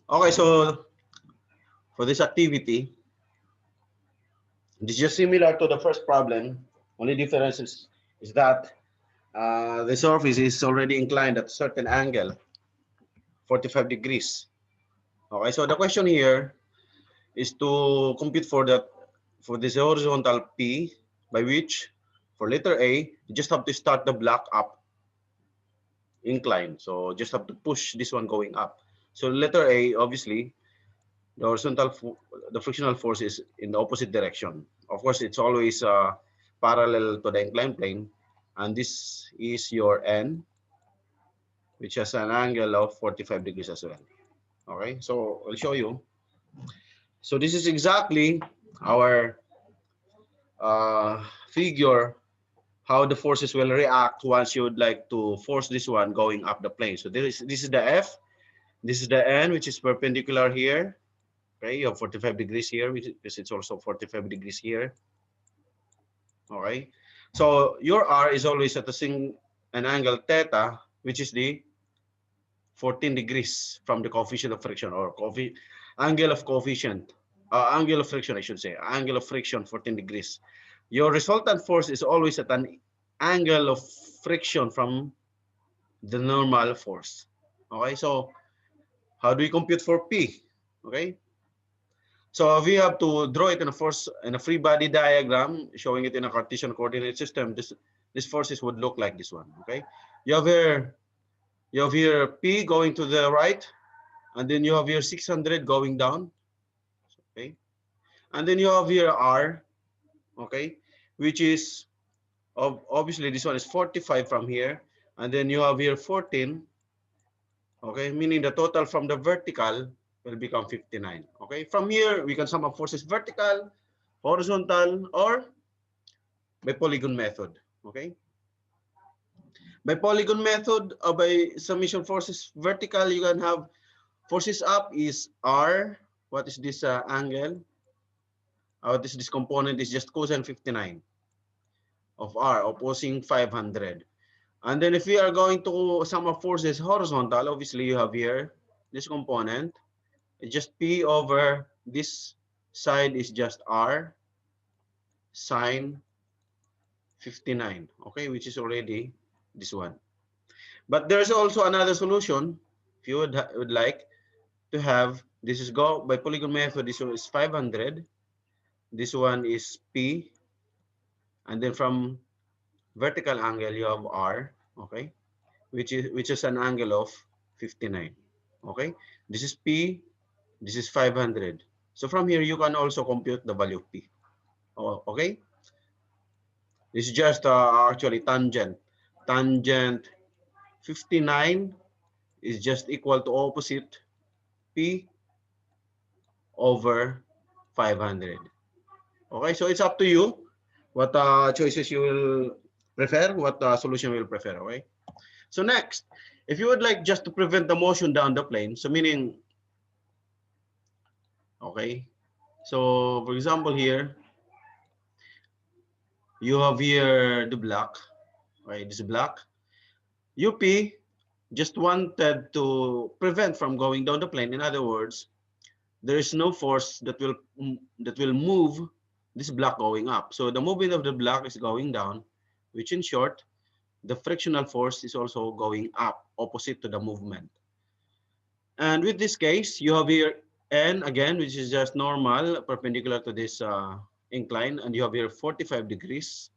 Okay, so for this activity, this is just similar to the first problem. Only difference is that the surface is already inclined at a certain angle, 45 degrees. Okay, so the question here is to compute for this horizontal P, by which for letter A, you just have to start the block up incline. So just have to push this one going up. So letter A, obviously, the the frictional force is in the opposite direction. Of course, it's always parallel to the inclined plane, and this is your N, which has an angle of 45 degrees as well. Okay, so I'll show you. So this is exactly our figure how the forces will react once you would like to force this one going up the plane. So this is the F, this is the N, which is perpendicular here. Okay, you have 45 degrees here, because it's also 45 degrees here. All right. So your R is always at an angle theta, which is the 14 degrees from the coefficient of friction, or angle of coefficient, angle of friction, I should say, angle of friction 14 degrees. Your resultant force is always at an angle of friction from the normal force. Okay, so how do we compute for P? Okay, so we have to draw it in a free body diagram, showing it in a Cartesian coordinate system. This forces would look like this one. Okay, you have here P going to the right, and then you have here 600 going down. Okay, and then you have here R. Okay, which is obviously this one is 45 from here, and then you have here 14. Okay, meaning the total from the vertical will become 59. Okay, from here we can sum up forces vertical, horizontal, or by polygon method. Okay, by polygon method or by summation forces vertical, you can have forces up is R. What is this angle? This component is just cosine 59 of R opposing 500. And then if we are going to sum up forces horizontal, obviously you have here this component. It's just P over this side is just R sine 59. Okay, which is already this one. But there's also another solution. If you would like to have, this is go by polygon method, this one is 500. This one is P. And then from vertical angle, you have R. Okay, which is an angle of 59. Okay, this is P. This is 500. So from here, you can also compute the value of P. Oh, okay, this is just actually tangent. Tangent 59 is just equal to opposite P over 500. Okay, so it's up to you what choices you will prefer, what solution you will prefer. Okay, so next, if you would like just to prevent the motion down the plane, so meaning, okay, so for example here, you have here the block, right? This block. UP just wanted to prevent from going down the plane. In other words, there is no force that will move this block going up. So the movement of the block is going down, which in short, the frictional force is also going up, opposite to the movement. And with this case, you have here N again, which is just normal, perpendicular to this incline, and you have here 45 degrees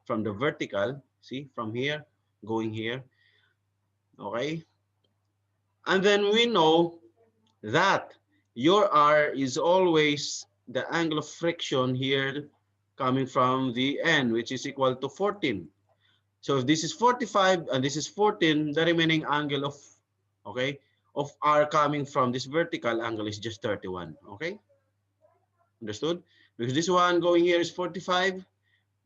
from the vertical, see, from here, going here, okay? And then we know that your R is always the angle of friction here coming from the N, which is equal to 14. So if this is 45 and this is 14, the remaining angle of, okay, of R coming from this vertical angle is just 31, okay? Understood? Because this one going here is 45,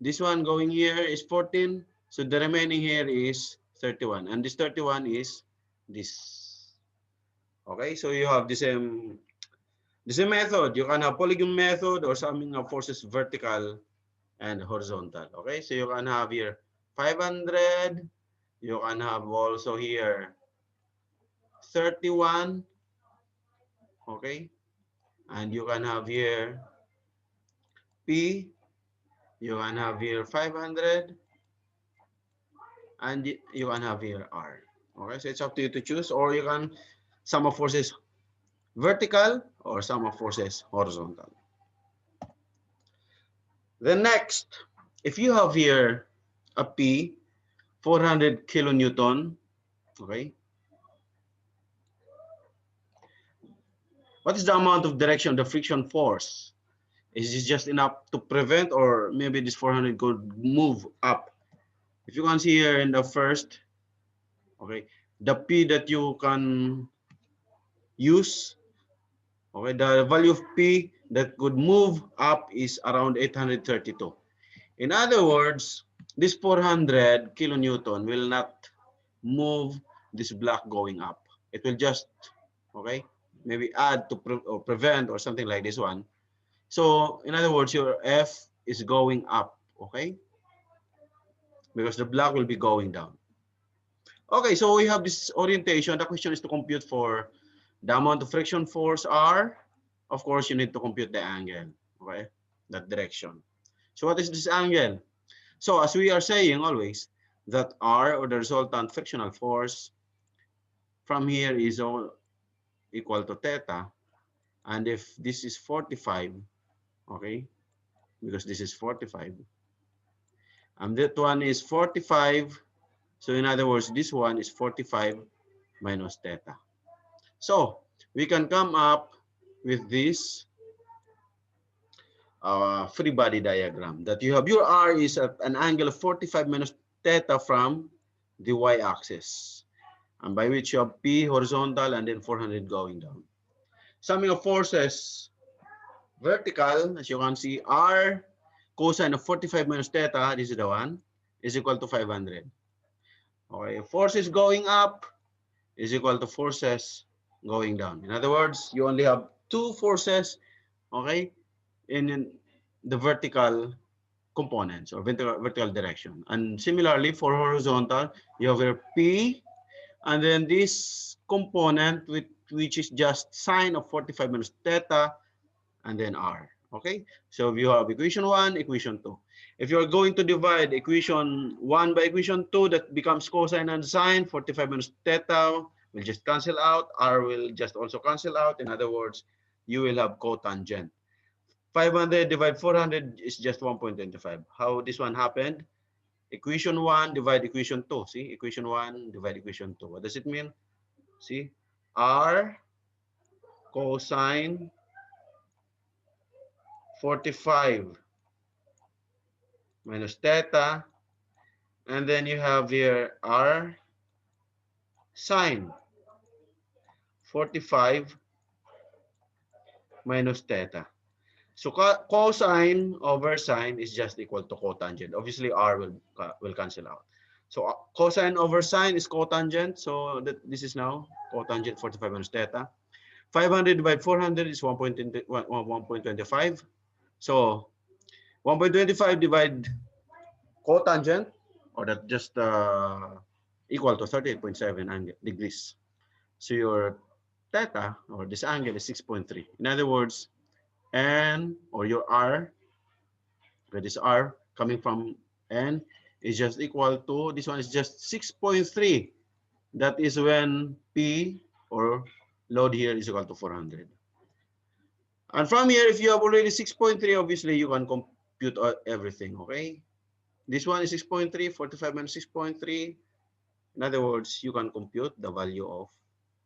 this one going here is 14, so the remaining here is 31, and this 31 is this. Okay, so you have the same method. You can have polygon method or summing of forces vertical and horizontal. Okay, so you can have here 500. You can have also here 31. okay? And you can have here P, you can have here 500, and you can have here R. Okay, so it's up to you to choose, or you can sum of forces vertical or sum of forces horizontal. The next, if you have here a P, 400 kilonewton, okay? What is the amount of direction of the friction force? Is this just enough to prevent, or maybe this 400 could move up? If you can see here in the first, okay, the P that you can use, okay, the value of P that could move up is around 832. In other words, this 400 kilonewton will not move this block going up. It will just, okay, maybe add to or prevent or something like this one. So in other words, your F is going up, okay, because the block will be going down. Okay, so we have this orientation. The question is to compute for the amount of friction force R. Of course, you need to compute the angle, okay, that direction. So what is this angle? So as we are saying always, that R, or the resultant frictional force, from here is all equal to theta. And if this is 45, okay, because this is 45, and that one is 45. So in other words, this one is 45 minus theta. So we can come up with this free body diagram that you have. Your R is at an angle of 45 minus theta from the y-axis, and by which you have P horizontal and then 400 going down. Summing of forces vertical, as you can see, R cosine of 45 minus theta, this is the one, is equal to 500. Okay, forces going up is equal to forces going down. In other words, you only have two forces, okay, in the vertical components or vertical direction. And similarly for horizontal, you have your P, and then this component which is just sine of 45 minus theta, and then R. Okay, so you have equation 1, equation 2. If you're going to divide equation 1 by equation 2, that becomes cosine and sine. 45 minus theta will just cancel out. R will just also cancel out. In other words, you will have cotangent. 500 divided 400 is just 1.25. How this one happened? Equation 1 divide equation 2. See, equation 1 divide equation 2. What does it mean? See, R cosine 45 minus theta, and then you have here R sine 45 minus theta. So cosine over sine is just equal to cotangent. Obviously, R will cancel out. So cosine over sine is cotangent. So this is now cotangent 45 minus theta. 500 by 400 is 1.25. So 1.25 divide cotangent, or that just equal to 38.7 degrees. So your theta, or this angle, is 6.3. In other words, N, or your R, okay, this R coming from N is just equal to, this one is just 6.3. That is when P, or load here, is equal to 400. And from here, if you have already 6.3, obviously you can compute everything, okay? This one is 6.3, 45 minus 6.3. In other words, you can compute the value of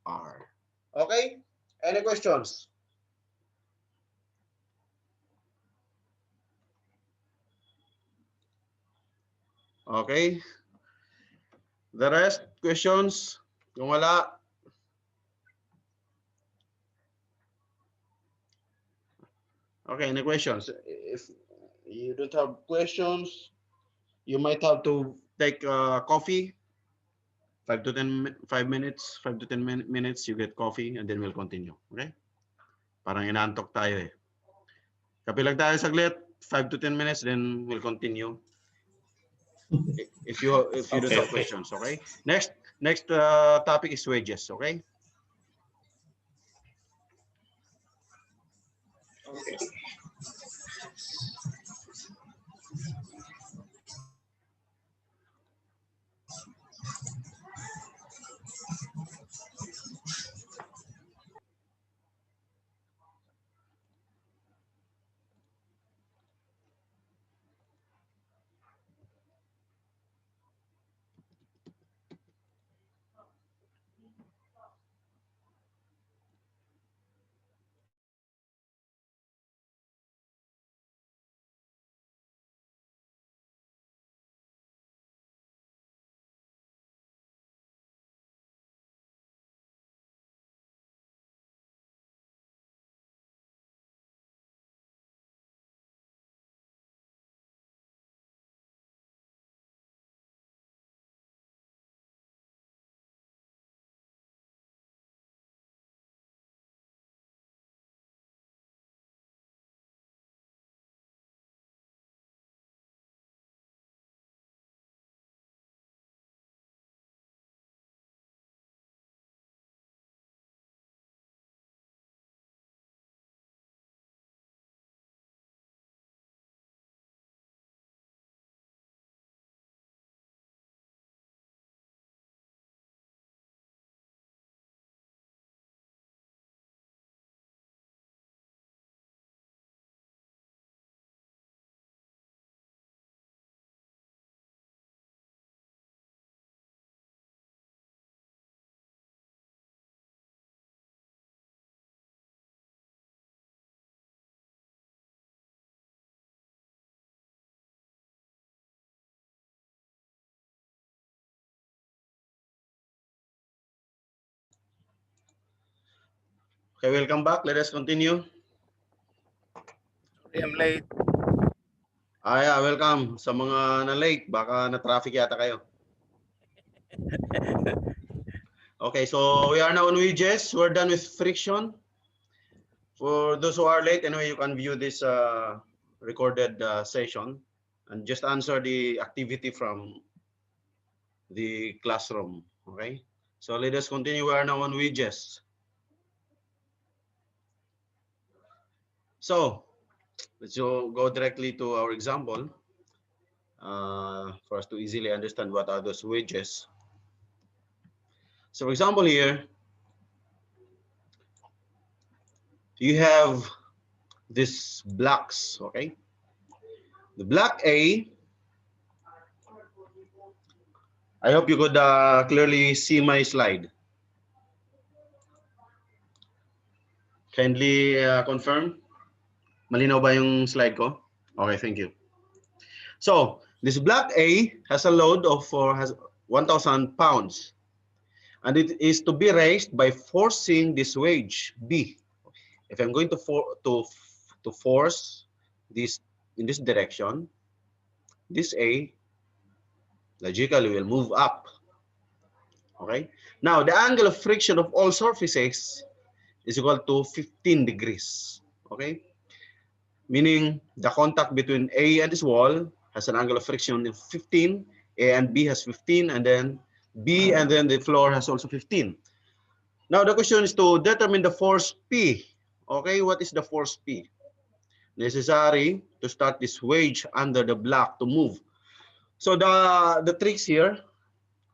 R. Okay? Any questions? Okay. The rest, questions? Kung wala, okay, any questions? If you don't have questions, you might have to take coffee. 5 to 10 minutes, you get coffee, and then we'll continue. Okay? Parang inaantok tayo eh. Kape lang tayo saglit, 5 to 10 minutes, then we'll continue. If you don't have questions, okay? Next topic is wages, okay? Okay, welcome back. Let us continue. Sorry, I'm late. Yeah, welcome. Sa mga na-late, baka na-traffic yata kayo. Okay, so we are now on wedges. We're done with friction. For those who are late, anyway, you can view this recorded session and just answer the activity from the classroom. Okay, so let us continue. We are now on wedges. So let's go directly to our example for us to easily understand what are those wedges. So for example here, you have these blocks, okay? The block A, I hope you could clearly see my slide. Kindly confirm. Malinaw ba yung slide ko? Okay, thank you. So, this block A has a load of has 1,000 pounds. And it is to be raised by forcing this wedge B. If I'm going to force this in this direction, this A logically will move up. Okay. Now the angle of friction of all surfaces is equal to 15 degrees. Okay. Meaning the contact between A and this wall has an angle of friction of 15. A and B has 15, and then B and then the floor has also 15. Now the question is to determine the force P. Okay, what is the force P? Necessary to start this wedge under the block to move. So the tricks here,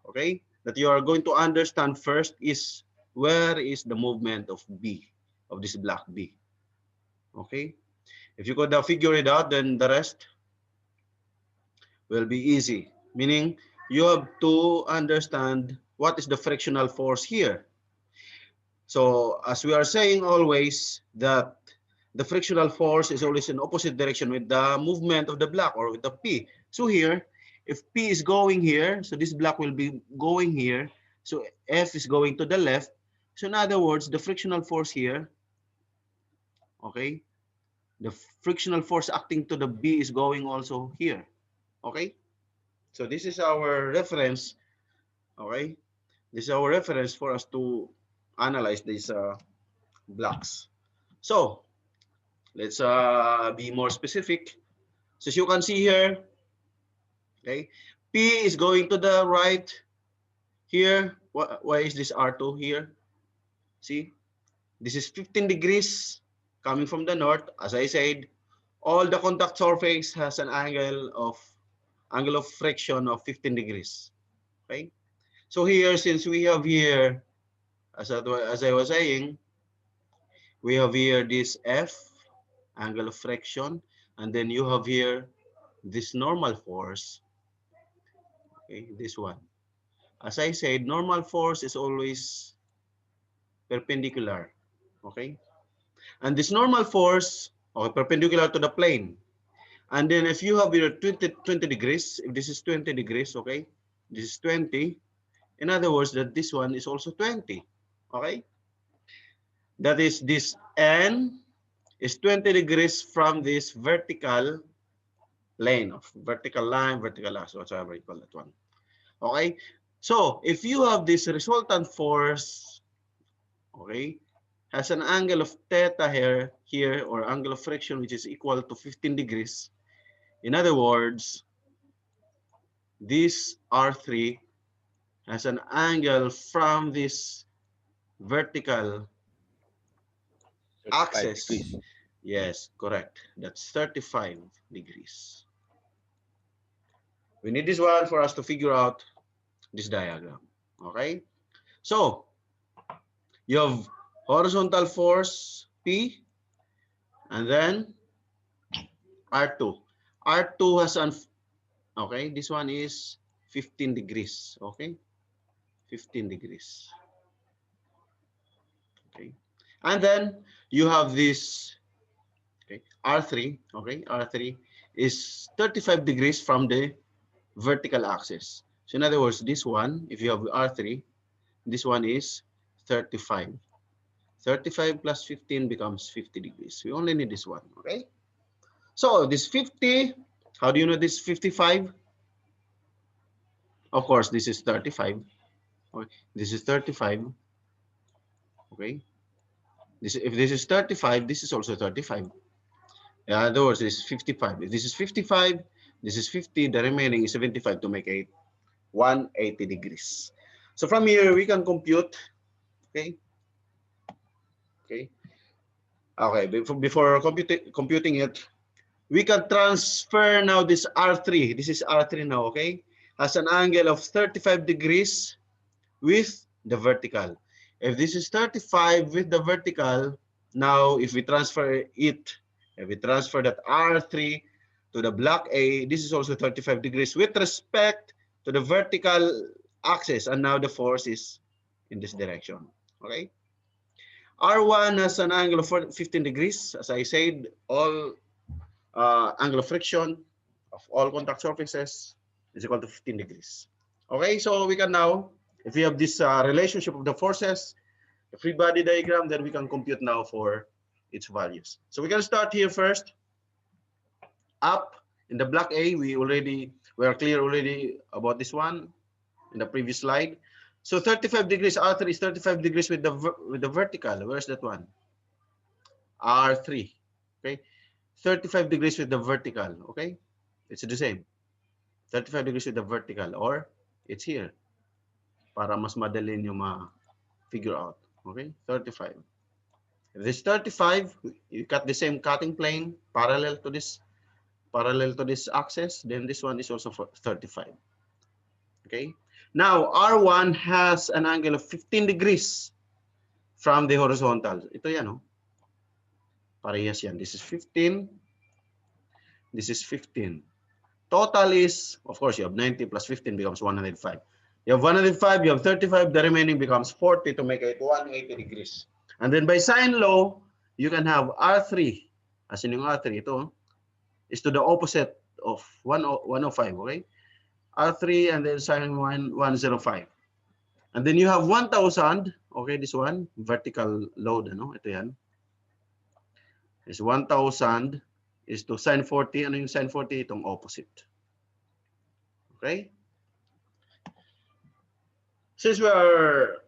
okay, that you are going to understand first is where is the movement of B, of this block B. Okay, if you could figure it out, then the rest will be easy. Meaning you have to understand what is the frictional force here. So as we are saying always that the frictional force is always in opposite direction with the movement of the block or with the P. So here, if P is going here, so this block will be going here. So F is going to the left. So in other words, the frictional force here, okay, the frictional force acting to the B is going also here. Okay, so this is our reference. Okay, this is our reference for us to analyze these blocks. So let's be more specific. So as you can see here, okay, P is going to the right here. Why is this R2 here? See, this is 15 degrees coming from the north, as I said, all the contact surface has an angle of friction of 15 degrees. Okay. So here, since we have here, as I was saying, we have here this F, angle of friction, and then you have here this normal force, okay, this one. As I said, normal force is always perpendicular, okay? And this normal force, okay, perpendicular to the plane. And then if you have your 20 degrees, if this is 20 degrees, okay, this is 20. In other words, that this one is also 20, okay? That is, this N is 20 degrees from this vertical plane of vertical line, vertical axis, whatever you call that one. Okay? So, if you have this resultant force, okay, has an angle of theta here, or angle of friction, which is equal to 15 degrees. In other words, this R3 has an angle from this vertical 35 axis. degrees. Yes, correct. That's 35 degrees. We need this one for us to figure out this diagram. Okay? So, you have horizontal force P, and then R2. R2 has an, okay, this one is 15 degrees. Okay? 15 degrees. Okay? And then you have this, okay, R3. Okay? R3 is 35 degrees from the vertical axis. So in other words, this one, if you have R3, this one is 35. 35 plus 15 becomes 50 degrees. We only need this one, okay? So this 50, how do you know this 55? Of course, this is 35. Okay? This is 35, okay? If this is 35, this is also 35. In other words, this is 55. If this is 55, this is 50, the remaining is 75 to make it 180 degrees. So from here, we can compute, okay? Okay. Okay, before computing it, we can transfer now this R3. This is R3 now, okay? Has an angle of 35 degrees with the vertical. If this is 35 with the vertical, now if we transfer it, if we transfer that R3 to the block A, this is also 35 degrees with respect to the vertical axis. And now the force is in this direction, okay? R1 has an angle of 15 degrees. As I said, all angle of friction of all contact surfaces is equal to 15 degrees. Okay, so we can now, if we have this relationship of the forces, the free body diagram, then we can compute now for its values. So we can start here first. Up in the block A, we are clear already about this one in the previous slide. So 35 degrees, R3 is 35 degrees with the vertical. Where's that one? R3. Okay, 35 degrees with the vertical. Okay, it's the same. 35 degrees with the vertical, or it's here para mas madali nyo ma-figure out. Okay, 35. If this 35, you cut the same cutting plane parallel to this axis, then this one is also for 35. Okay, now R1 has an angle of 15 degrees from the horizontal. Ito yan, oh. Parehas yan. This is 15. This is 15. Total is, of course, you have 90 plus 15 becomes 105. You have 105, you have 35, the remaining becomes 40 to make it 180 degrees. And then by sine law, you can have R3, as in yung R3, ito, is to the opposite of 105, okay? R3 and then sine 105. And then you have 1,000, okay, this one, vertical load, ano? Ito yan. Is 1,000 is to sine 40. Ano yung sine 40? Itong opposite. Okay? Since we are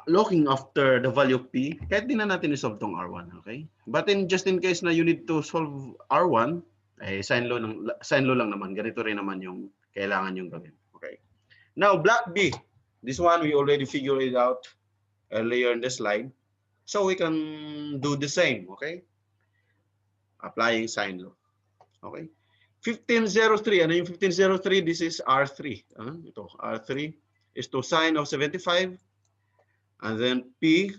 looking after the value of P, kahit di na natin isolve tong R1, okay? But just in case na you need to solve R1, eh, sine law lang naman. Ganito rin naman yung kailangan yung gawin. Okay? Now, block B. This one, we already figured it out earlier in the slide. So we can do the same, okay? applying sine law. Okay? 1503, ano yung 1503? This is R3. Ito, R3 is to sine of 75. And then P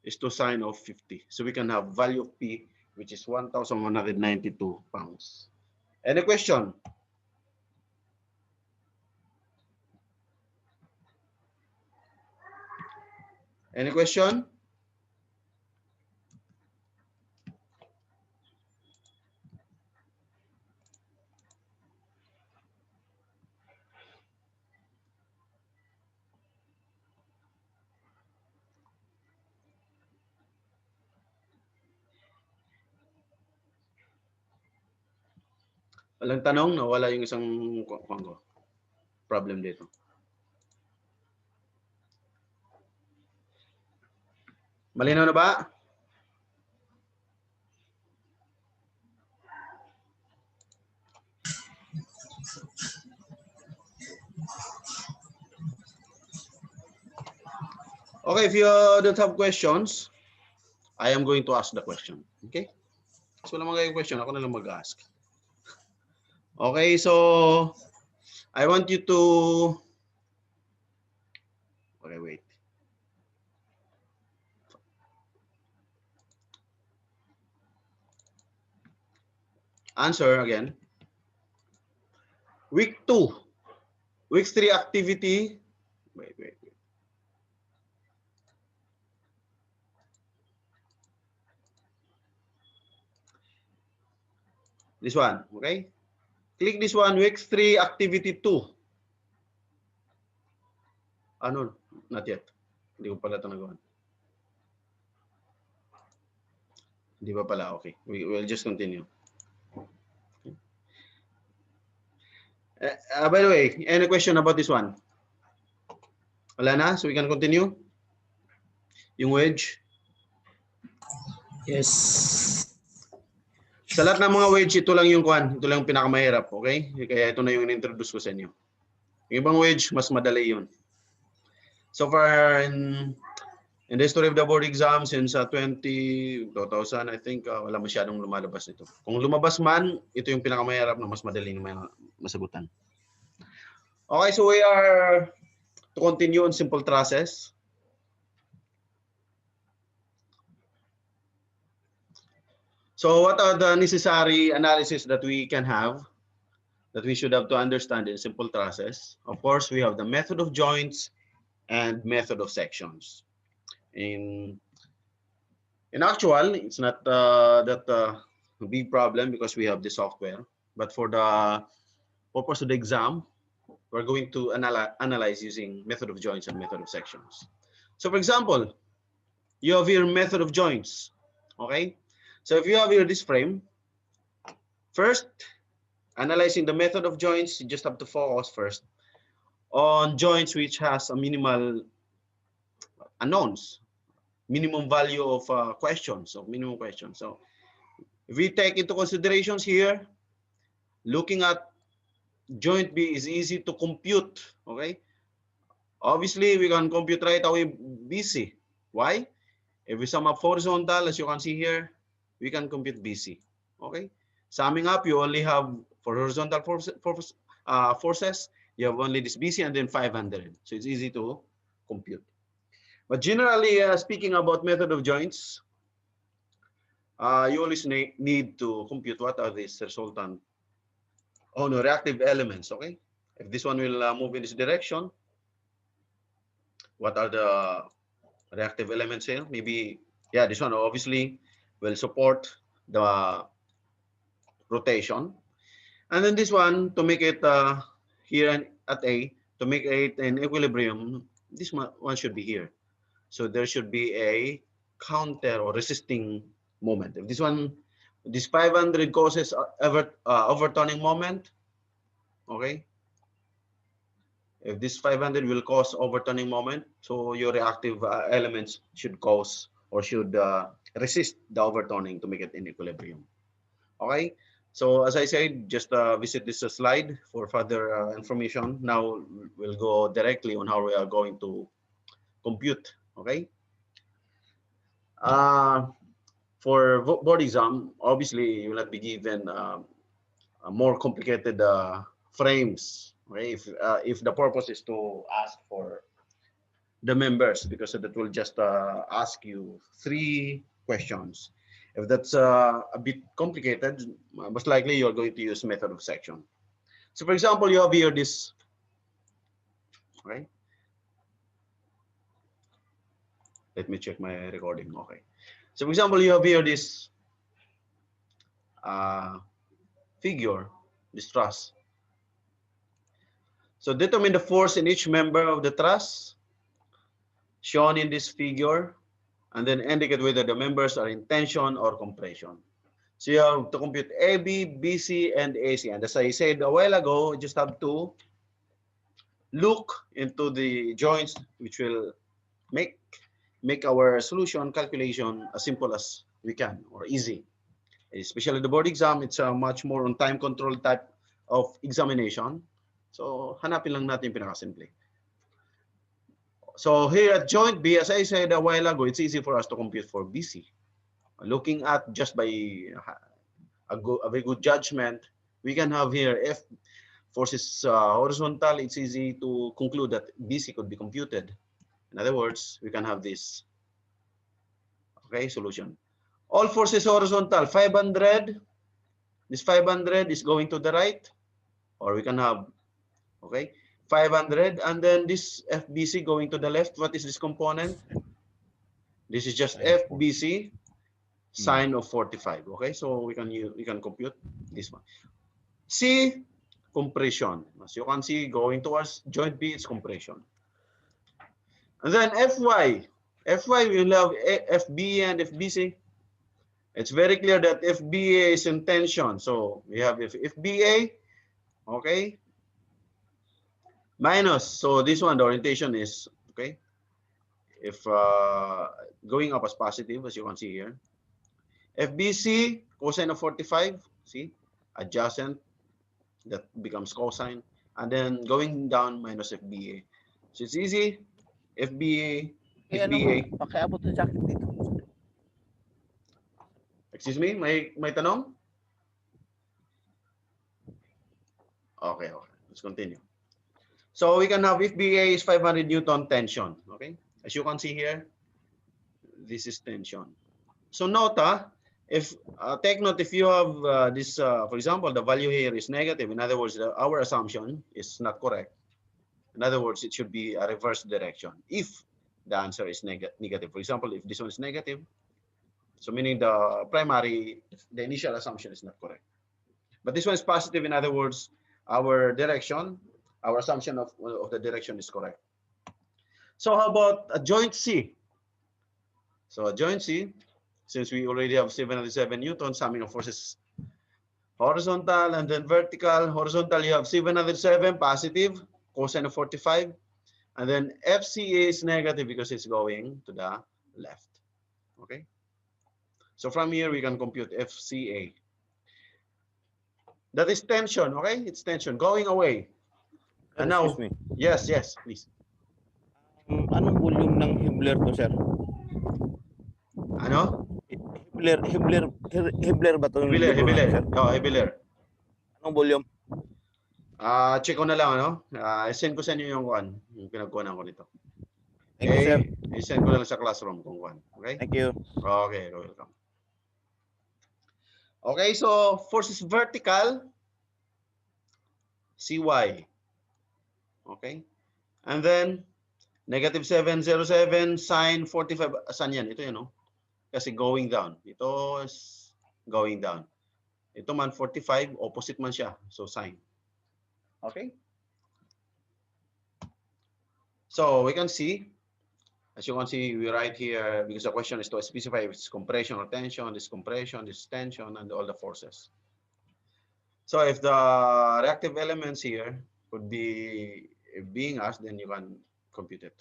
is to sine of 50. So we can have value of P, which is 1,192 pounds. Any question? Any question? Walang tanong, nawala yung isang problem dito. Malinaw na ba? Okay, if you don't have questions, I am going to ask the question. Okay? So, wala mga question, ako na lang mag-ask. Okay, so I want you to... Okay, wait. Answer again. Week 2. Week 3 activity. Wait. This one, okay? Click this one, week 3 activity 2. Ano? Not yet. Hindi ko pala ito nagawa. Hindi pa pala, okay. We'll just continue. By the way, any question about this one? Wala na? So we can continue? Yung wedge? Yes. Sa lahat ng mga wedge, ito lang yung kwan. Ito lang yung pinakamahirap, okay? Kaya ito na yung in-introduce ko sa inyo. Yung ibang wedge, mas madali yun. So far, in the history of the board exams, since 2000, I think, wala masyadong lumalabas nito. Kung lumabas man, ito yung pinakamahirap na mas madaling masagutan. Okay, so we are to continue on simple trusses. So what are the necessary analysis that we can have, that we should have to understand in simple trusses? Of course, we have the method of joints and method of sections. In actual, it's not that big problem because we have the software. But for the purpose of the exam, we're going to analyze using method of joints and method of sections. So for example, you have your method of joints, okay? So if you have here this frame, first, analyzing the method of joints, you just have to focus first on joints which has a minimal unknowns, minimum value of questions, of minimum questions. So if we take into considerations here, looking at joint B is easy to compute, okay? Obviously, we can compute right away BC. Why? If we sum up horizontal, as you can see here, we can compute BC, okay? Summing up, you only have, for horizontal forces, you have only this BC and then 500. So it's easy to compute. But generally, speaking about method of joints, you always need to compute what are these resultant, reactive elements, okay? If this one will move in this direction, what are the reactive elements here? Maybe, yeah, this one obviously will support the rotation. And then this one, to make it here at A, to make it in equilibrium, this one should be here. So there should be a counter or resisting moment. If this 500 causes overturning moment, okay? If this 500 will cause overturning moment, so your reactive elements should cause or should resist the overturning to make it in equilibrium. Okay, so as I said, just visit this slide for further information. Now we'll go directly on how we are going to compute. Okay. For board exam, obviously you will not be given a more complicated frames, right? If the purpose is to ask for the members, because that will just ask you 3 questions. If that's a bit complicated, most likely you're going to use method of section. So for example, you have here this, right? Let me check my recording. Okay. So for example, you have here this figure, this truss. So determine the force in each member of the truss shown in this figure, and then indicate whether the members are in tension or compression. So you have to compute AB, BC, and AC. And as I said a while ago, you just have to look into the joints, which will make our solution calculation as simple as we can, or easy. Especially the board exam, it's a much more on time control type of examination. So hanapin lang natin yung pinakasimple. So here at joint B, as I said a while ago, it's easy for us to compute for BC. Looking at just by a very good judgment, we can have here F forces horizontal. It's easy to conclude that BC could be computed. In other words, we can have this, okay, solution. All forces horizontal, 500. This 500 is going to the right, or we can have, okay, 500, and then this FBC going to the left. What is this component? This is just FBC sine of 45. Okay, so we can compute this one. C, compression. As you can see, going towards joint B, it's compression. And then FY. FY, we will have FBA and FBC. It's very clear that FBA is in tension. So we have FBA, okay, minus. So this one, the orientation is, okay, if going up as positive, as you can see here. FBC, cosine of 45, see, adjacent, that becomes cosine. And then going down, minus FBA. So it's easy. FBA, FBA. Pakiabot ng jacket dito. Excuse me, may tanong? Okay, okay. Let's continue. So we can have FBA is 500 Newton tension. Okay, as you can see here, this is tension. So note, if take note, if you have this, for example, the value here is negative. In other words, our assumption is not correct. In other words, it should be a reverse direction. If the answer is negative, for example, if this one is negative, so meaning the initial assumption is not correct. But this one is positive. In other words, our direction, our assumption of the direction is correct. So how about a joint C? So a joint C, since we already have 707 Newton, summing of forces horizontal and then vertical. Horizontal, you have 707 positive, cosine of 45. And then FCA is negative because it's going to the left. Okay. So from here, we can compute FCA. That is tension, okay? It's tension going away. And now, Excuse me. yes, please. Anong volume ng Hibler to, sir? Ano? Hibler ba to yung libro natin, sir? Oh, Hibler. Anong volume? Check ko na lang, ano? Send ko sa inyo yung pinagkuhanan ko nito. Thank you, sir. I-send ko lang sa classroom kung kuhan. Okay? Thank you. Okay, welcome. Okay, so force is vertical, CY. Okay? And then, negative 707 sine 45. Saan yan? Ito yan, no? Kasi going down. Ito is going down. Ito man 45, opposite man siya. So sine. Okay? So we can see, as you can see, we write here, because the question is to specify if it's compression or tension, this compression, this tension, and all the forces. So if the reactive elements here could be being asked, then you can compute it.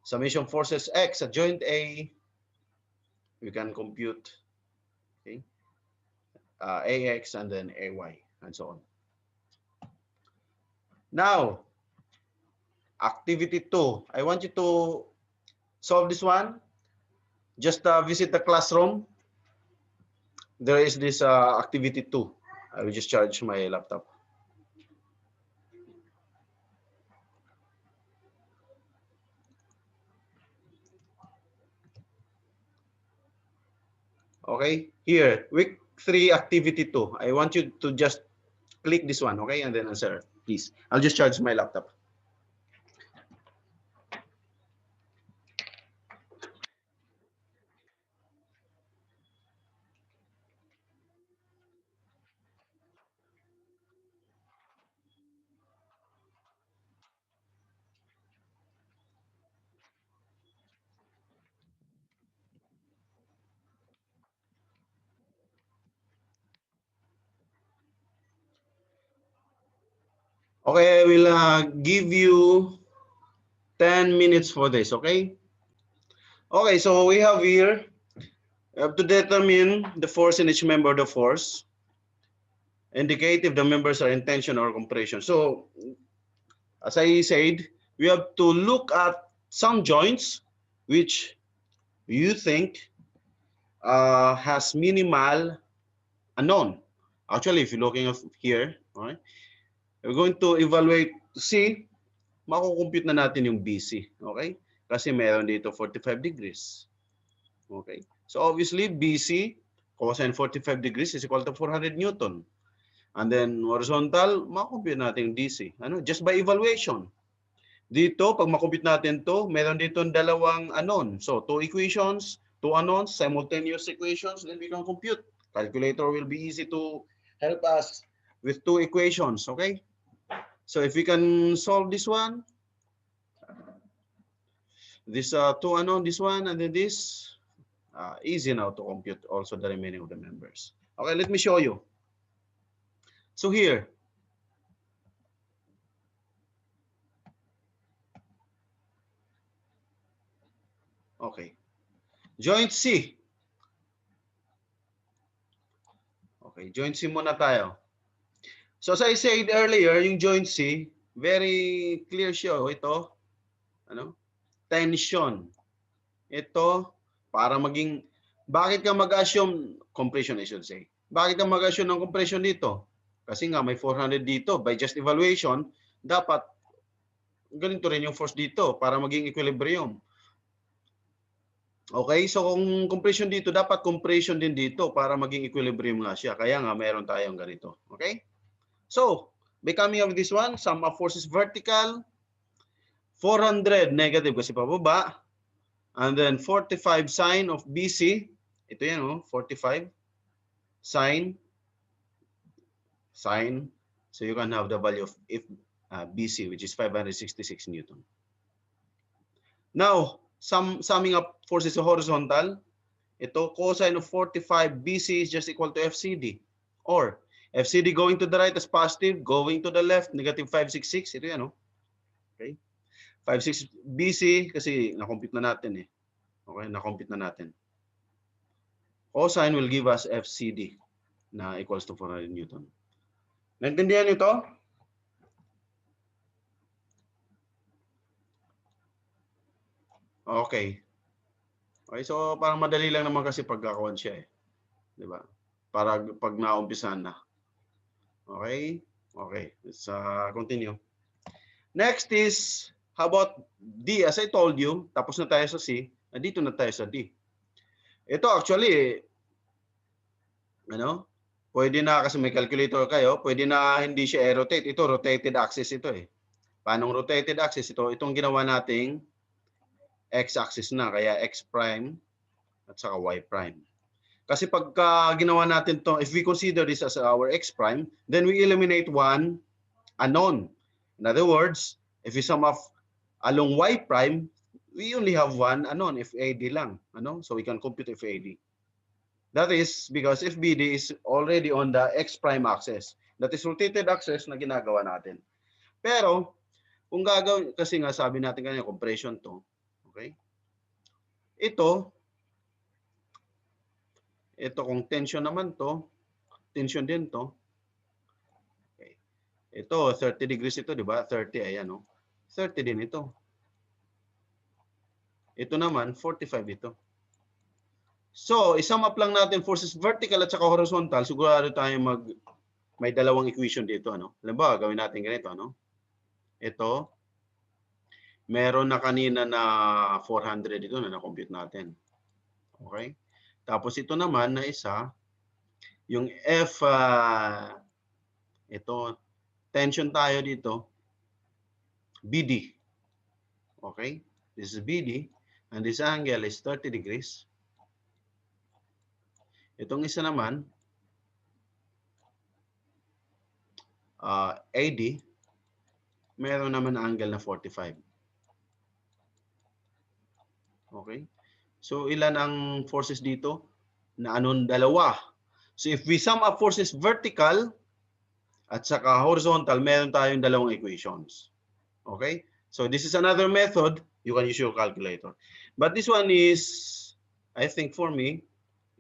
Summation forces X at joint A, we can compute, okay, AX and then AY and so on. Now, activity 2. I want you to solve this one, just visit the classroom. There is this activity 2. I will just charge my laptop. Okay, here, week 3, activity 2. I want you to just click this one, okay, and then answer, please. I'll just charge my laptop. Okay, I will give you 10 minutes for this, okay? Okay, so we have here, we have to determine the force in each member of the force, indicate if the members are in tension or compression. So, as I said, we have to look at some joints which you think has minimal unknown. Actually, if you're looking at here, all right, we're going to evaluate to see, makukompute na natin yung BC. Okay? Kasi meron dito 45 degrees. Okay? So obviously, BC, cosine 45 degrees is equal to 400 Newton. And then horizontal, makukompute natin yung DC. Ano? Just by evaluation. Dito, pag makompute natin to, meron dito dalawang unknown. So, two equations, two unknowns, simultaneous equations, then we can compute. Calculator will be easy to help us with two equations, okay? So, if we can solve this one, this two unknown, this one, and then this, easy now to compute also the remaining of the members. Okay, let me show you. So here, okay, joint C. Okay, joint C muna tayo. So as I said earlier, yung joint C, very clear siya. Ito, ano? Tension. Ito, para maging, bakit ka mag-assume, compression I should say. Bakit ka mag-assume ng compression dito? Kasi nga may 400 dito. By just evaluation, dapat ganito rin yung force dito para maging equilibrium. Okay, so kung compression dito, dapat compression din dito para maging equilibrium nga siya. Kaya nga meron tayong ganito. Okay? So, becoming of this one, sum of forces vertical, 400 negative kasi pababa, and then 45 sine of BC, ito yan, oh, 45 sine, so you can have the value of if BC, which is 566 Newton. Now, summing up forces horizontal, ito, cosine of 45 BC is just equal to FCD. Or, FCD going to the right is positive, going to the left, negative 566. Ito yan, no? Okay? 56 BC, kasi na-compute na natin eh. Okay, na-compute na natin. Cosine will give us FCD na equals to 400 Newton. Naintindihan niyo ito? Okay. Okay, so parang madali lang naman kasi pagkakawan siya eh. 'Di ba? Para pag naumpisahan na. Okay? Okay, let's continue. Next is, how about D? As I told you, tapos na tayo sa C, dito na tayo sa D. Ito actually, ano, pwede na kasi may calculator kayo, pwede na hindi siya rotate. Ito, rotated axis ito eh. Paano rotated axis? Itong ginawa nating x-axis na, kaya x prime at saka y prime. Kasi pagka ginawa natin to, if we consider this as our x prime, then we eliminate one unknown. In other words, if we sum up along y prime, we only have one unknown, if AD lang. Ano? So we can compute if AD. That is because if BD is already on the x prime axis. That is rotated axis na ginagawa natin. Pero, kung gagawin, kasi nga sabi natin kanina, compression to. Okay? Ito kung tension naman to, tension din to. Okay. Ito, 30 degrees ito, di ba? 30, ayan, no? 30 din ito. Ito naman, 45 ito. So, isum up lang natin forces vertical at saka horizontal. Sigurado tayo may dalawang equation dito. Ano? Halimbawa, gawin natin ganito. Ano? Ito, meron na kanina na 400 ito na na-compute natin. Okay? Tapos ito naman na isa, yung F, ito, tension tayo dito, BD. Okay? This is BD, and this angle is 30 degrees. Itong isa naman, AD, meron naman angle na 45. Okay? So, ilan ang forces dito? Na anong dalawa? So, if we sum up forces vertical at saka horizontal, meron tayong dalawang equations. Okay? So, this is another method. You can use your calculator. But this one is, I think for me,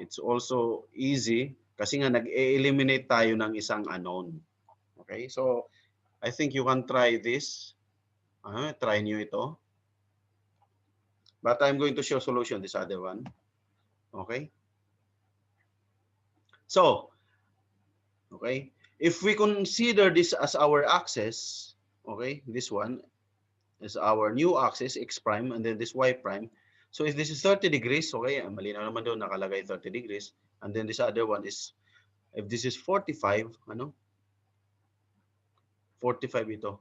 it's also easy kasi nga nag-eliminate tayo ng isang unknown. Okay? So, I think you can try this. Try nyo ito. But I'm going to show solution this other one. Okay? So, okay, if we consider this as our axis, okay, this one is our new axis, x prime, and then this y prime. So if this is 30 degrees, okay, malinaw naman doon, nakalagay 30 degrees. And then this other one is, if this is 45, ano? 45 ito.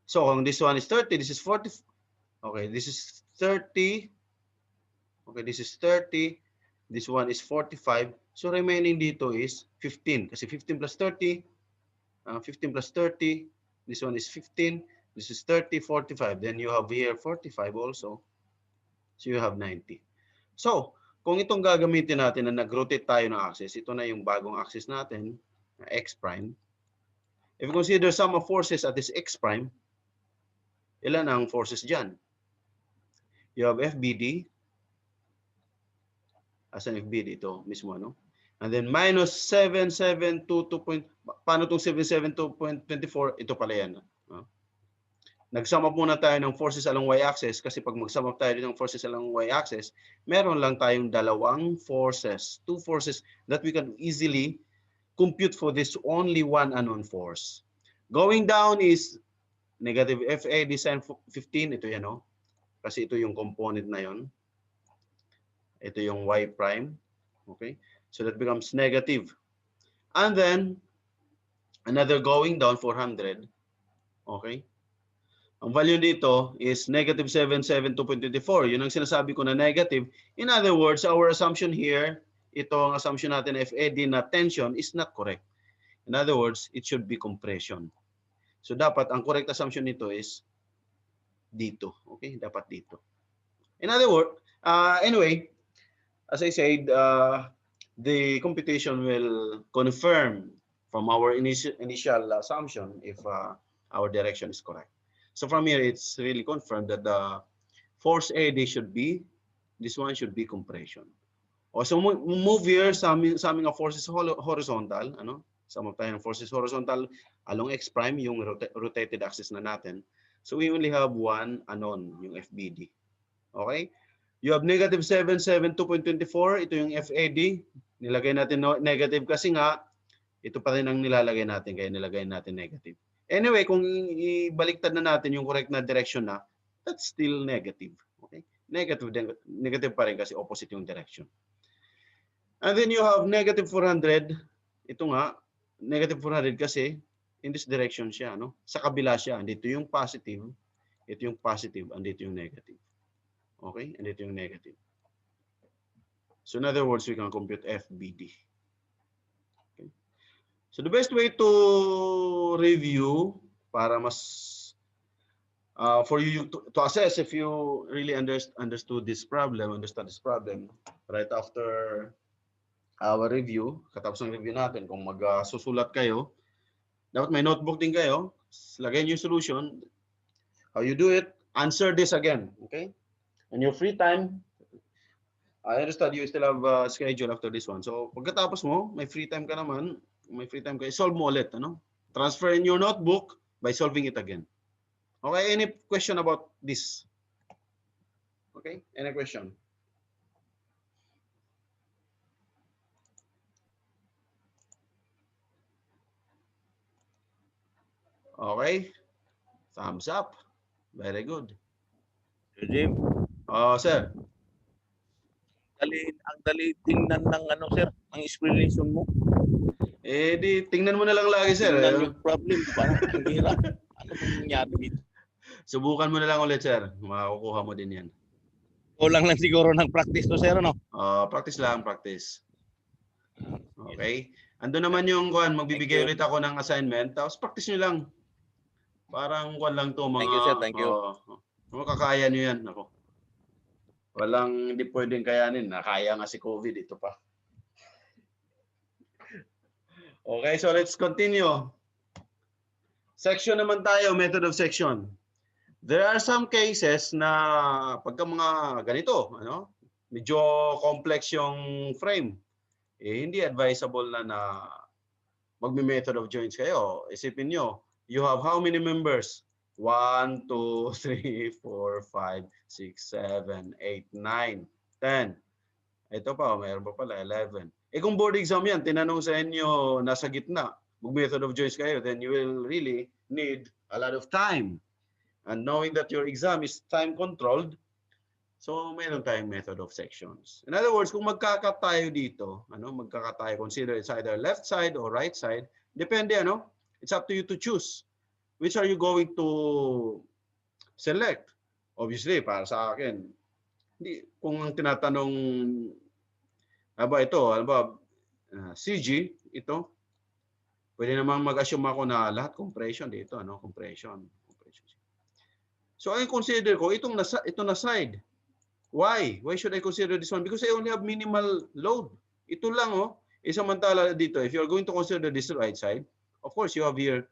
So kung this one is 30, this is 40. Okay, this is 30. Okay, this is 30. This one is 45. So remaining dito is 15. Kasi 15 plus 30, 15 plus 30. This one is 15. This is 30, 45. Then you have here 45 also. So you have 90. So, kung itong gagamitin natin na nag-rotate tayo ng axis, ito na yung bagong axis natin, x prime. If you consider sum of forces at this x prime, ilan ang forces dyan? You have FBD. Asan FBD? Ito mismo, ano? And then minus 772. Paano itong 772.24? Ito pala yan. Nag-sum up muna tayo ng forces along y-axis kasi pag mag-sum up tayo ng forces along y-axis, meron lang tayong dalawang forces, two forces that we can easily compute for this only one unknown force. Going down is negative FA sine 15. Ito yan, no? Kasi ito yung component na yon. Ito yung y prime. Okay? So that becomes negative. And then, another going down, 400. Okay? Ang value dito is negative 772.24. Yun ang sinasabi ko na negative. In other words, our assumption here, ito ang assumption natin FAD na tension is not correct. In other words, it should be compression. So dapat ang correct assumption nito is dito. Okay? Dapat dito. In other words, anyway, as I said, the computation will confirm from our initial assumption if our direction is correct. So from here, it's really confirmed that the force AD should be, this one should be compression. So move here, summing of forces horizontal, ano? Sum of tayo ng forces horizontal along x prime, yung rotated axis na natin. So we only have one unknown, yung FBD. Okay? You have negative 772.24, ito yung FAD. Nilagay natin negative kasi nga, ito pa rin ang nilalagay natin, kaya nilagay natin negative. Anyway, kung ibaliktad na natin yung correct na direction na, that's still negative. Okay? Negative pa rin kasi opposite yung direction. And then you have negative 400. Ito nga, negative 400 kasi in this direction siya. No? Sa kabila siya. Dito yung positive. Ito yung positive. Andito yung negative. Okay? Andito yung negative. So in other words, we can compute FBD. So the best way to review para mas for you to assess if you really understood this problem, right after our review, katapos ng review natin, kung magsusulat kayo, dapat may notebook din kayo, lagay niyo yung solution, how you do it, answer this again, okay? In your free time, I understand you still have a schedule after this one. So pagkatapos mo, may free time ka naman, solve mo ulit, ano? Transfer in your notebook by solving it again. Okay, any question about this? Okay? Any question? Okay. Thumbs up. Very good. Sir Jim, Oh, sir. ang dali tingnan ng ano sir, ang explanation mo. Eh, di, tingnan mo na lang lagi, sir. Tingnan yung problem, parang ang hirap. Ano bang nangyari dito? Subukan mo na lang ulit, sir. Makukuha mo din yan. Kulang lang siguro ng practice to sir, no? Practice lang, practice. Okay? Ando naman yung kuan, magbibigay ulit ako ng assignment, tapos practice nyo lang. Parang kuan lang to mga Thank you sir, thank you. makakaya nyo yan. Ako. Walang hindi pwedeng kayanin. Nakaya nga si COVID, ito pa. Okay, so let's continue. Section naman tayo, method of section. There are some cases na pagka mga ganito, ano, medyo complex yung frame, eh, hindi advisable na magme-method of joints kayo. Isipin nyo, you have how many members? 1, 2, 3, 4, 5, 6, 7, 8, 9, 10. Ito pa, mayroon pa pala, 11. Eh kung board exam yan, tinanong sa inyo nasa gitna, mag-method of joints kayo, then you will really need a lot of time. And knowing that your exam is time-controlled, so mayroon tayong method of sections. In other words, kung magkakat tayo dito, ano, magkakat tayo, consider it's either left side or right side, depende, ano, it's up to you to choose. Which are you going to select? Obviously, para sa akin, hindi, kung ang tinatanong, CG, ito, pwede naman mag-assume ako na lahat compression dito, ano, compression. So I consider ko ito na side. Why? Why should I consider this one? Because I only have minimal load. Ito lang, oh. Samantala dito, if you're going to consider this right side, of course you have here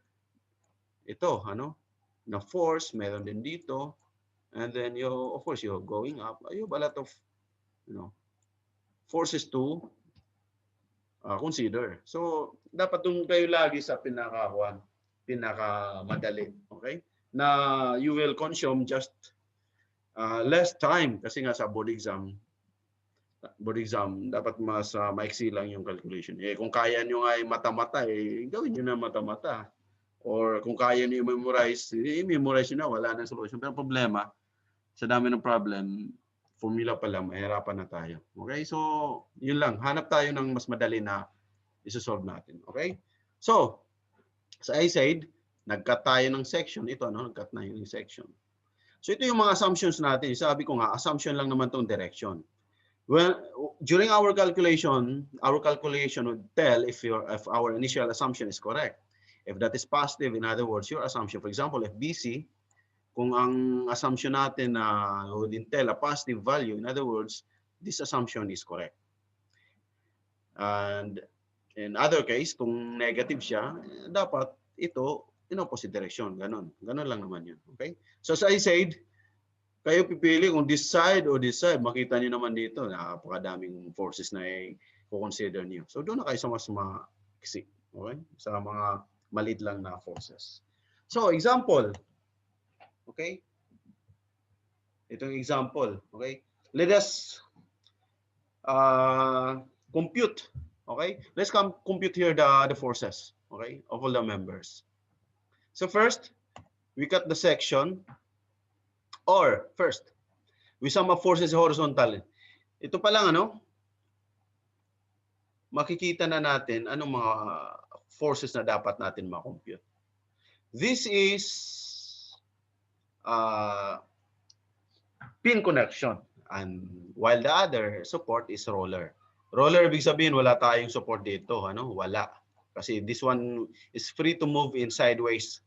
ito, ano, na force, meron din dito. And then of course you're going up. You have a lot of, forces to consider. So dapat dun kayo lagi sa pinakamadali, okay? Na you will consume just less time kasi nga sa board exam dapat mas maiksi lang yung calculation. Eh kung kaya nyo nga mata-mata, gawin nyo na mata-mata. Or kung kaya nyo i-memorize, i-memorize nyo na, wala na solution. Pero problema, sa dami ng problem, formula pa lang, mahirapan na tayo. Okay? So, yun lang. Hanap tayo ng mas madali na isosolve natin. Okay? So, sa I said, nag-cut tayo ng section. Ito, ano? Nag-cut na yung section. So, ito yung mga assumptions natin. Sabi ko nga, assumption lang naman itong direction. Well, during our calculation would tell if our initial assumption is correct. If that is positive, in other words, your assumption, for example, if BC, kung ang assumption natin would entail a positive value, in other words, this assumption is correct. And in other case, kung negative siya, dapat ito in opposite direction. Ganon lang naman yun. Okay? So as I said, kayo pipili kung this side or this side. Makita niyo naman dito, napakadaming forces na i-consider niyo. So doon na kayo sa mas maiksi. Okay? Sa mga maliit lang na forces. So example. Okay? Itong example. Okay? Let us compute. Okay? Let's compute here the forces. Okay? Of all the members. So first, we cut the section. Or first, we sum up forces horizontal. Ito pa lang, ano? Makikita na natin anong mga forces na dapat natin ma-compute. This is pin connection. And while the other support is roller. Roller, ibig sabihin, wala tayong support dito. Ano? Wala. Kasi this one is free to move in sideways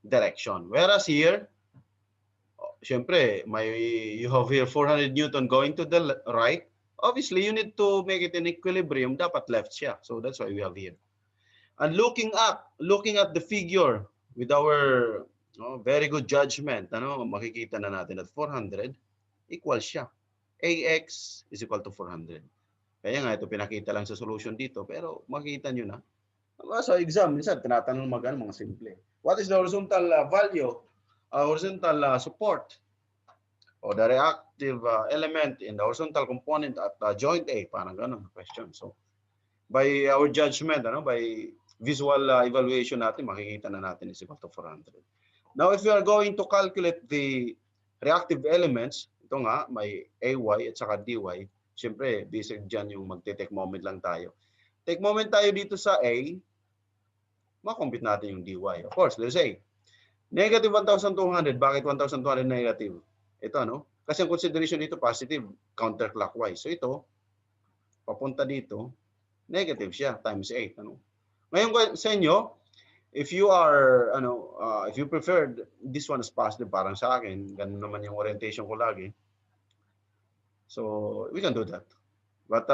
direction. Whereas here, syempre, you have here 400 Newton going to the right. Obviously, you need to make it in equilibrium. Dapat left siya. So that's why we have here. And looking at the figure with our very good judgment, makikita na natin at 400 equals siya. AX is equal to 400. Kaya nga, ito pinakita lang sa solution dito. Pero makikita nyo na. Sa exam, minsan, tinatanong mga simple. What is the horizontal value? Horizontal support or the reactive element in the horizontal component at joint A, parang ganun question. So, by our judgment, by visual evaluation natin, makikita na natin is equal to 400. Now, if we are going to calculate the reactive elements, ito nga, may AY at saka DY, siyempre, basic dyan yung magte-take moment lang tayo. Take moment tayo dito sa A, makompute natin yung DY. Of course, let's say, negative 1,200. Bakit 1,200 negative? Ito, kasi ang consideration dito positive, counterclockwise. So ito, papunta dito, negative siya, times 8. Ngayon sa inyo, if you are, if you prefer this one as positive, parang sa akin, ganun naman yung orientation ko lagi. So we can do that. But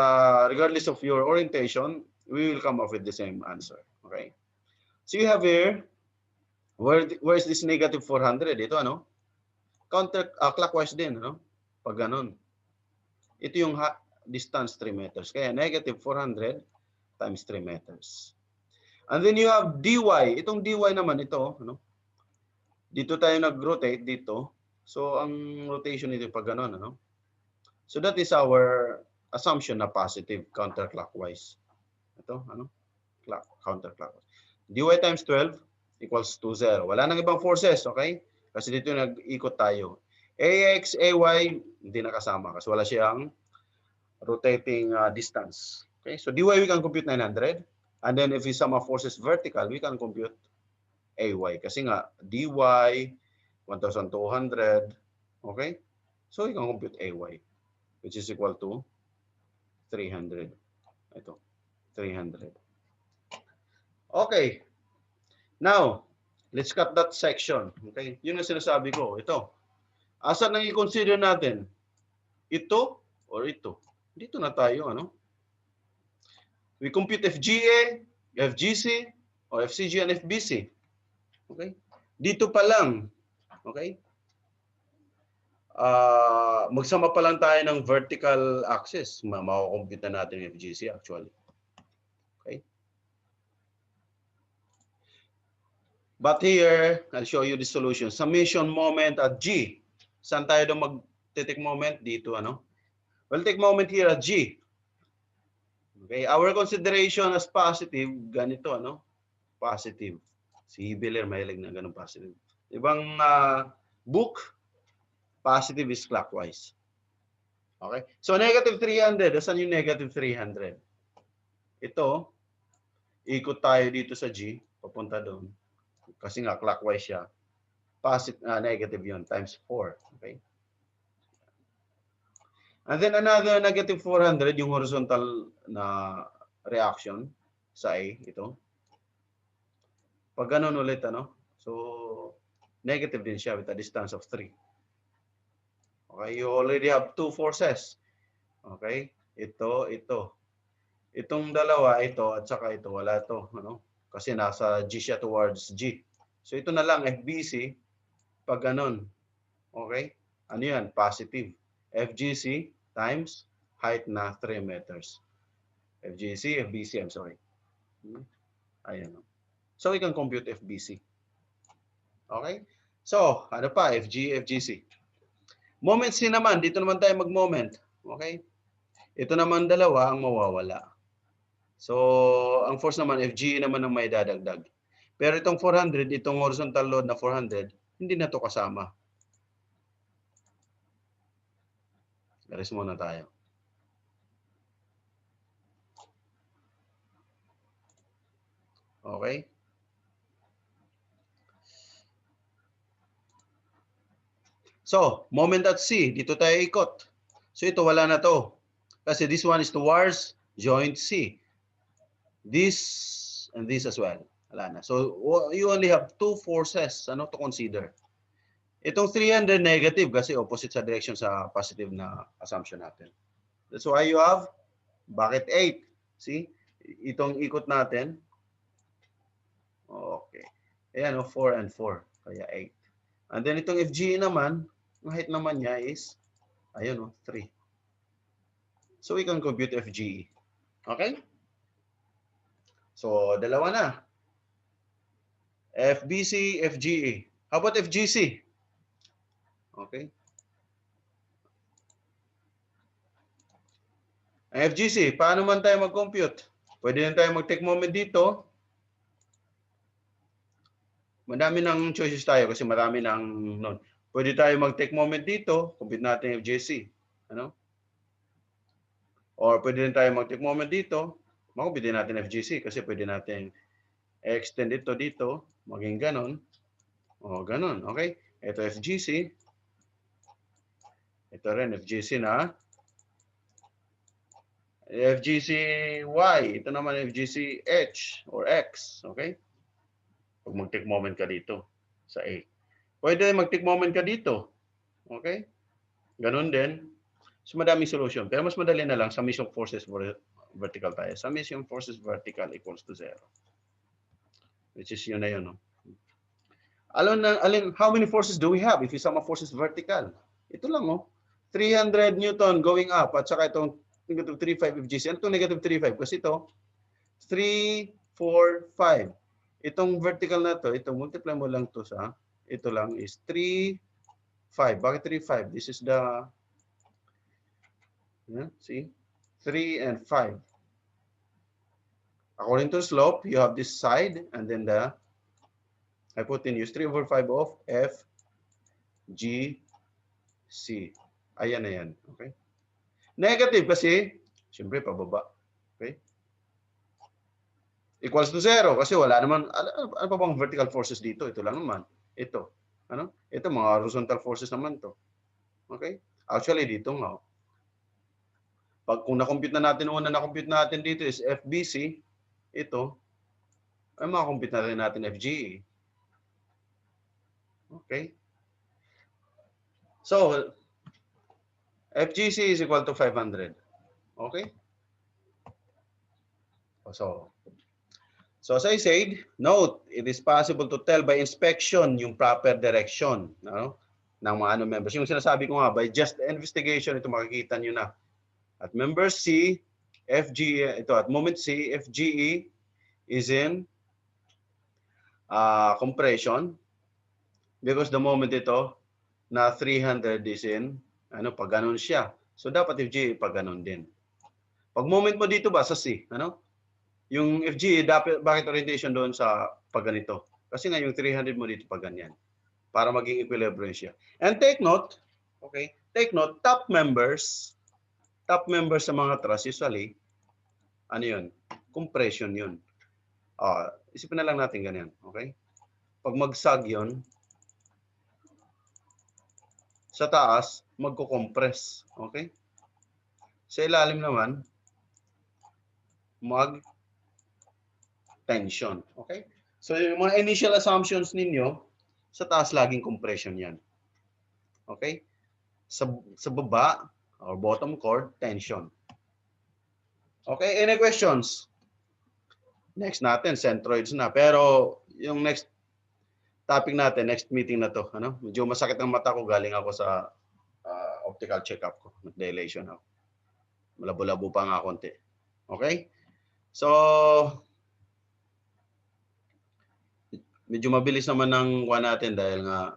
regardless of your orientation, we will come up with the same answer. Okay? So you have here, where is this negative 400? Ito, clockwise din, pag ganun. Ito yung distance 3 meters. Kaya negative 400 times 3 meters. And then you have dy. Itong dy naman ito, dito tayo nag-rotate dito. So ang rotation nito pag ganun, So that is our assumption na positive counterclockwise. Ito, counterclockwise. dy times 12 equals to 0. Wala nang ibang forces, okay? Kasi dito nag-ikot tayo. AX, AY, hindi nakasama kasi wala siyang rotating distance. Okay, so dy we can compute 900. And then if we sum of forces vertical, we can compute AY. Kasi nga, dy, 1,200. Okay? So we can compute AY, which is equal to 300. Ito, 300. Okay. Now, let's cut that section. Okay? Yun ang sinasabi ko. Ito. Asan nang i-consider natin? Ito or ito? Dito na tayo, We compute FGA, FGC, or FCG and FBC. Okay? Dito pa lang. Okay? Magsama pa lang tayo ng vertical axis. Makakompute na natin yung FGC actually. Okay? But here, I'll show you the solution. Summation moment at G. Saan tayo daw mag-take moment? Dito, We'll take moment here at G. Okay, our consideration as positive, ganito, Positive. Si Hibbeler mahilig na ganun positive. Ibang book, positive is clockwise. Okay? So negative 300, saan yung negative 300? Ito, ikot tayo dito sa G, papunta doon. Kasi nga clockwise siya. Negative yun, times 4. Okay? And then another negative 400, yung horizontal na reaction sa A, ito. Pag ganun ulit, So, negative din siya with a distance of 3. Okay, you already have 2 forces. Okay, ito. Itong dalawa, ito, at saka ito, wala to, Kasi nasa G siya towards G. So, ito na lang, FBC, pag ganun. Okay, ano yan? Positive. FGC times height na 3 meters. FGC, FBC, I'm sorry. Ayan. So, we can compute FBC. Okay? So, ano pa? FG, FGC. Moment C naman, dito naman tayo mag-moment. Okay? Ito naman dalawa ang mawawala. So, ang force naman, FG naman ang may dadagdag. Pero itong 400, itong horizontal load na 400, hindi na to kasama. Garis muna tayo. Okay? So, moment at C, dito tayo ikot. So, ito wala na to. Kasi this one is towards joint C. This and this as well. Wala na. So, you only have 2 forces to consider. Itong 300 negative kasi opposite sa direction sa positive na assumption natin. That's why you have, bakit 8? See? Itong ikot natin. Okay. Ayan, 4 and 4. Kaya 8. And then itong FGE naman, ang height naman niya is, ayun, 3. So we can compute FGE. Okay? So, dalawa na. FBC, FGE. How about FGC? Okay. FGC, paano man tayo mag-compute? Pwede na tayo mag-take moment dito. Madami ng choices tayo kasi marami ng node. Pwede tayo mag-take moment dito, compute natin FGC. Ano? Or pwede rin tayo mag-take moment dito, mag-compute natin FGC kasi pwede natin extend ito dito, maging ganon. O, ganon. Okay? Ito FGC. Ito rin FGC na. FGC Y. Ito naman FGC H or X. Okay? Pag mag-take moment ka dito sa A. Pwede mag-take moment ka dito. Okay? Ganon din. So, madaming solution. Pero mas madali na lang sa mission forces vertical tayo. Sa mission forces vertical equals to 0. Which is yun na yun. No? How many forces do we have if you sum of forces vertical? Ito lang, oh. 300 Newton going up at saka itong negative 3.5 FGC. Ano itong negative 3.5? Kasi ito, 3, 4, 5. Itong vertical na to, ito, multiply mo lang to sa, ito lang is 3, 5. Bakit 3, 5? This is the, see? 3 and 5. According to slope, you have this side and then the hypotenuse 3 over 5 of F, G, C. Ayan na yan. Okay? Negative kasi, siyempre, pababa. Okay? Equals to 0 kasi wala naman, ano pa bang vertical forces dito? Ito lang naman. Ito. Ano? Ito, mga horizontal forces naman to. Okay? Actually, dito nga. Pag kung na-compute na natin, una na-compute natin dito is FBC, ito, ay makakompute na rin natin FGE. Okay? So, FGC is equal to 500. Okay? So as I said, note, it is possible to tell by inspection yung proper direction, no, ng mga members. Yung sinasabi ko nga, by just investigation, ito makikita nyo na. At member C, FGE, ito at moment C, FGE is in compression because the moment ito na 300 is in, pag ganun siya. So dapat FGE pag ganun din. Pag moment mo dito ba sa C, yung FGE, dapat, bakit orientation doon sa pag ganito? Kasi nga yung 300 mo dito pag ganyan. Para maging equilibrium siya. And take note, okay, take note, top members sa mga truss, usually, ano yun? Compression yun. Isipin na lang natin ganyan, okay? Pag mag-sag yun, sa taas, magko-compress, okay? Sa ilalim naman, mag-tension, okay? So, yung mga initial assumptions ninyo, sa taas laging compression yan. Okay? Sa baba, or bottom chord, tension. Okay, any questions? Next natin, centroids na. Pero, yung next topic natin, next meeting na to, medyo masakit ang mata ko, galing ako sa optical check-up ko, dilation ako. Malabo-labo pa nga konti. Okay? So, medyo mabilis naman ang kuha natin dahil nga